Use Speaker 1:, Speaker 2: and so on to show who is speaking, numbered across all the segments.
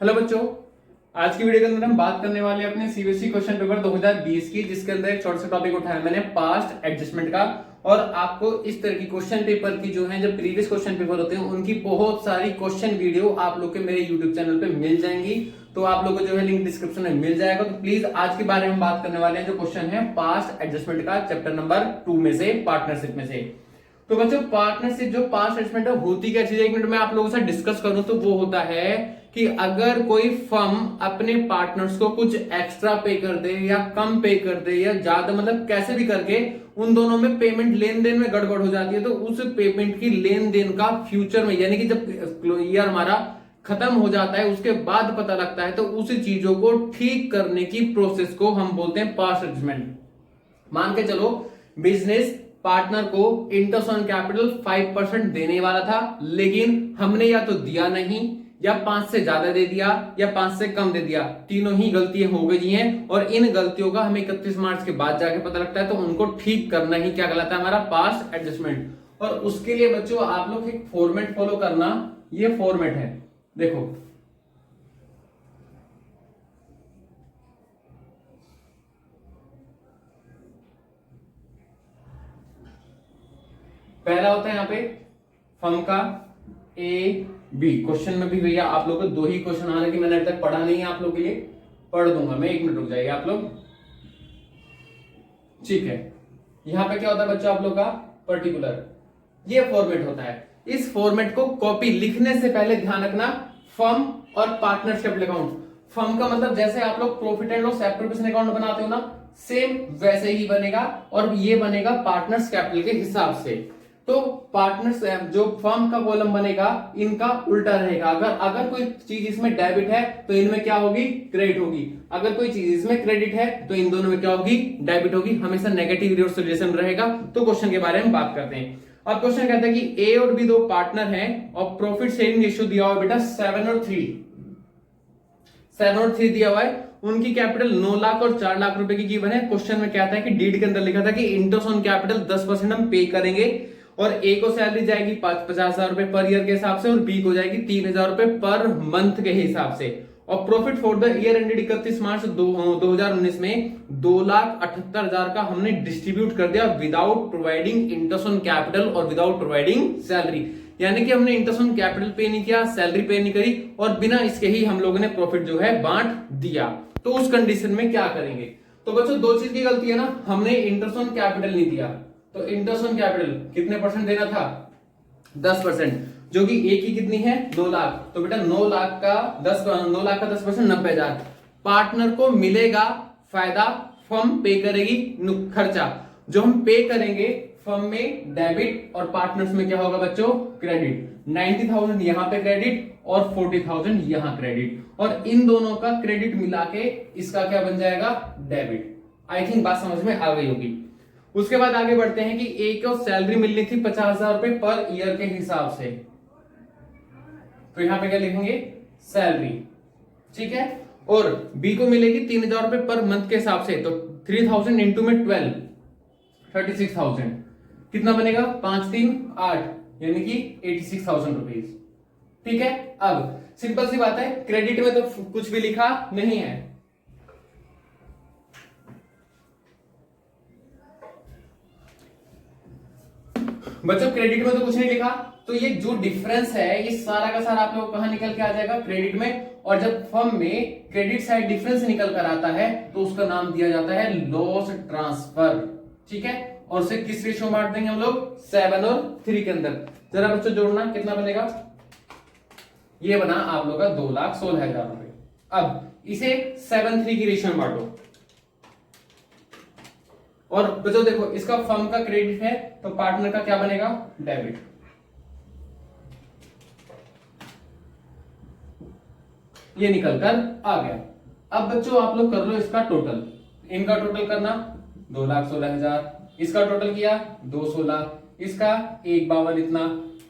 Speaker 1: Hello बच्चों, आज की वीडियो के अंदर हम बात करने वाले हैं अपने सीबीएसई क्वेश्चन पेपर 2020 की, जिसके अंदर एक छोटा सा टॉपिक उठाया मैंने पास्ट एडजस्टमेंट का। और आपको इस तरह की क्वेश्चन पेपर की जो है, जब प्रीवियस क्वेश्चन पेपर होते हैं उनकी बहुत सारी क्वेश्चन वीडियो आप लोग के मेरे यूट्यूब चैनल पे मिल जाएंगी। तो आप लोगों को जो है लिंक डिस्क्रिप्शन में मिल जाएगा। तो प्लीज आज के बारे में बात करने वाले हैं, जो क्वेश्चन है पास्ट एडजस्टमेंट का, चैप्टर नंबर 2 में से, पार्टनरशिप में से। तो बच्चों, पार्टनरशिप जो पास्ट एडजस्टमेंट है होती क्या चीज है, एक मिनट में आप लोगों से डिस्कस करूं तो वो होता है कि अगर कोई फर्म अपने पार्टनर्स को कुछ एक्स्ट्रा पे कर दे या कम पे कर दे या ज्यादा, मतलब कैसे भी करके उन दोनों में पेमेंट लेन देन में गड़बड़ हो जाती है, तो उस पेमेंट की लेन देन का फ्यूचर में, यानी कि जब ईयर हमारा खत्म हो जाता है उसके बाद पता लगता है, तो उस चीजों को ठीक करने की प्रोसेस को हम बोलते हैं पास्ट एडजस्टमेंट। मान के चलो बिजनेस पार्टनर को इंटरेस्ट ऑन कैपिटल 5% देने वाला था, लेकिन हमने या तो दिया नहीं, या 5 से ज्यादा दे दिया, या 5 से कम दे दिया। तीनों ही गलतियां हो गई हैं और इन गलतियों का हमें 31 मार्च के बाद जाके पता लगता है, तो उनको ठीक करना ही क्या कहलाता है, हमारा पास्ट एडजस्टमेंट। और उसके लिए बच्चों आप लोग एक फॉर्मेट फॉलो करना। ये फॉर्मेट है, देखो पहला होता है यहाँ पे फर्म का ए बी। क्वेश्चन में भी भैया आप लोग को 2 ही क्वेश्चन आ रहे कि मैंने अभी तक पढ़ा नहीं है, आप लोग के लिए पढ़ दूंगा मैं, 1 मिनट रुक जाइए आप लोग। ठीक है, यहां पे क्या होता है बच्चों आप लोग का पर्टिकुलर, ये फॉर्मेट होता है। इस फॉर्मेट को कॉपी लिखने से पहले ध्यान रखना, फर्म और पार्टनर्स कैपिटल अकाउंट। फर्म का मतलब जैसे आप लोग profit and loss separate account बनाते हो ना, सेम वैसे ही बनेगा, और ये बनेगा पार्टनर्स कैपिटल के हिसाब से। तो पार्टनर्स जो फर्म का कॉलम बनेगा इनका उल्टा रहेगा। अगर कोई चीज इसमें डेबिट है तो इनमें क्या होगी, क्रेडिट होगी। अगर कोई चीज इसमें क्रेडिट है तो इन दोनों में क्या होगी, डेबिट होगी। हमेशा नेगेटिव रिलेशन रहेगा। तो क्वेश्चन के बारे में बात करते हैं। अब क्वेश्चन कहता है कि ए और बी 2 पार्टनर हैं और प्रॉफिट शेयरिंग रेशियो दिया हुआ है बेटा 7 और 3। 7 और 3 दिया हुआ है। उनकी कैपिटल 9 लाख और 4 लाख रुपए की गिवन है। क्वेश्चन में क्या था कि डीड के अंदर लिखा था कि इंटरेस्ट ऑन कैपिटल 10% हम पे करेंगे, और ए को सैलरी जाएगी 50,000 रुपए पर ईयर के हिसाब से, और बी को जाएगी 3,000 रुपए पर मंथ के हिसाब से। और profit for the year ended 31 मार्च 2019 में 2,78,000 का हमने डिस्ट्रीब्यूट कर दिया without providing interest on capital और विदाउट प्रोवाइडिंग सैलरी। यानी कि हमने इंटरेस्ट ऑन कैपिटल पे नहीं किया, सैलरी पे नहीं करी, और बिना इसके ही हम लोगों ने प्रॉफिट जो है बांट दिया। तो उस कंडीशन में क्या करेंगे? तो बच्चों 2 चीज की गलती है ना, हमने इंटरेस्ट ऑन कैपिटल नहीं दिया, तो इंटरेस्ट ऑन कैपिटल कितने परसेंट देना था, 10%, जो कि ए की कितनी है 9 लाख। तो बेटा 9 लाख का 10% 90,000 पार्टनर को मिलेगा फायदा, फर्म पे करेगी खर्चा। जो हम पे करेंगे फर्म में डेबिट और पार्टनर्स में क्या होगा बच्चों, क्रेडिट। 90,000 यहां पे क्रेडिट और 40,000 यहां क्रेडिट, और इन दोनों का क्रेडिट मिला के इसका क्या बन जाएगा, डेबिट। आई थिंक बात समझ में आ गई होगी। उसके बाद आगे बढ़ते हैं कि ए को सैलरी मिलनी थी 50,000 रुपए पर ईयर के हिसाब से, तो यहां पे क्या लिखेंगे, सैलरी। ठीक है, और बी को मिलेगी 3,000 रुपए पर मंथ के हिसाब से, तो 3,000 इंटू में 12 36,000 कितना बनेगा, 5 3 8, यानी कि 86,000 रुपीज। ठीक है, अब सिंपल सी बात है, क्रेडिट में तो कुछ भी लिखा नहीं है, बच्चों क्रेडिट में तो कुछ नहीं लिखा, तो ये जो डिफरेंस है ये सारा का सारा आप लोग कहां निकल के आ जाएगा, क्रेडिट में। और जब फर्म में क्रेडिट साइड डिफरेंस निकल कर आता है तो उसका नाम दिया जाता है लॉस ट्रांसफर। ठीक है, और उसे किस रेशियो बांट देंगे हम लोग, 7 और 3 के अंदर। जरा बच्चों जोड़ना, कितना बनेगा, ये बना आप लोग का 2,16,000 रुपए। अब इसे 7-3 की रेशियो में बांटो, और बच्चों देखो इसका फर्म का क्रेडिट है तो पार्टनर का क्या बनेगा, डेबिट। ये निकल कर आ गया। अब बच्चों आप लोग कर लो इसका टोटल, इनका टोटल करना 2,16,000, इसका टोटल किया 216, इसका 1,52 इतना,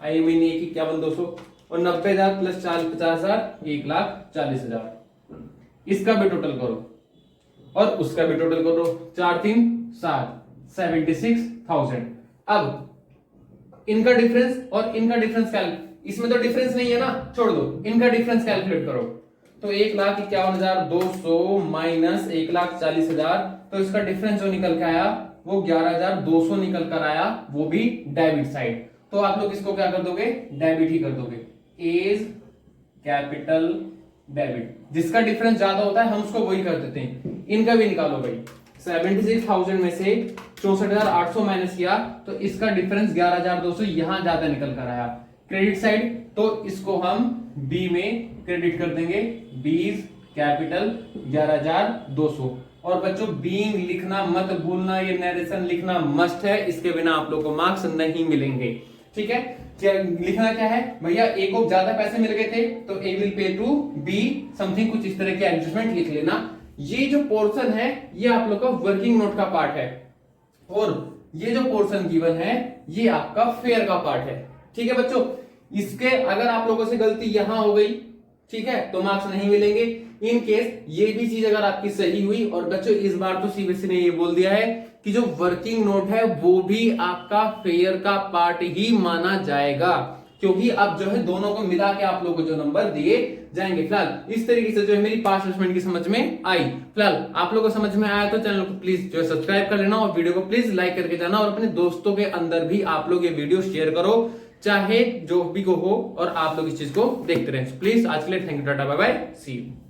Speaker 1: आई मीन 1,51,200, और 90,000 प्लस 50,000 1,40,000। इसका भी टोटल करो और उसका भी टोटल करो, 4 3 7 76,000। अब इनका डिफरेंस और इनका डिफरेंस इसमें तो डिफरेंस नहीं है ना, छोड़ दो, इनका डिफरेंस कैलकुलेट करो। तो 1,51,200 माइनस 1,40,000, तो इसका डिफरेंस जो निकल के आया वो 11,200 निकल कर आया, वो भी डेबिट साइड। तो आप लोग इसको क्या कर दोगे, डेबिट ही कर दोगे, एज कैपिटल डेबिट। जिसका डिफरेंस ज्यादा होता है हम उसको वही कर देते हैं। इनका भी निकालो भाई, 76,000 में से 64,800 माइनस किया तो इसका डिफरेंस 11,200 यहां ज्यादा निकल कर आया, क्रेडिट साइड। तो इसको हम बी में क्रेडिट कर देंगे, बीज कैपिटल 11,200। और बच्चों बीइंग लिखना मत भूलना, ये नरेशन लिखना मस्ट है, इसके बिना आप लोग को मार्क्स नहीं मिलेंगे। ठीक है, क्या लिखना क्या है भैया, ए को ज्यादा पैसे मिल गए थे तो a will pay to be something, कुछ इस तरह के एडजस्टमेंट लिख लेना। ये जो पोर्शन है ये आप लोग का वर्किंग नोट का पार्ट है, और ये जो पोर्शन गिवन है ये आपका फेयर का पार्ट है। ठीक है बच्चों, इसके अगर आप लोगों से गलती यहां हो गई, ठीक है, तो मार्क्स नहीं मिलेंगे। इन केस ये भी चीज अगर आपकी सही हुई, और बच्चों इस बार तो सीबीएसई ने ये बोल दिया है कि जो वर्किंग नोट है वो भी आपका फेयर का पार्ट ही माना जाएगा, क्योंकि अब जो है दोनों को मिला के आप लोगों को जो नंबर दिए जाएंगे। फिलहाल इस तरीके से जो है मेरी पास्ट असेसमेंट की समझ में आई। फिलहाल आप लोगों को समझ में आया तो चैनल को प्लीज जो है सब्सक्राइब कर लेना, और वीडियो को प्लीज लाइक करके जाना, और अपने दोस्तों के अंदर भी आप लोग ये वीडियो शेयर करो, चाहे जो भी को हो, और आप लोग इस चीज को देखते रहें। प्लीज आज के लिए thank you, tata bye bye, see you.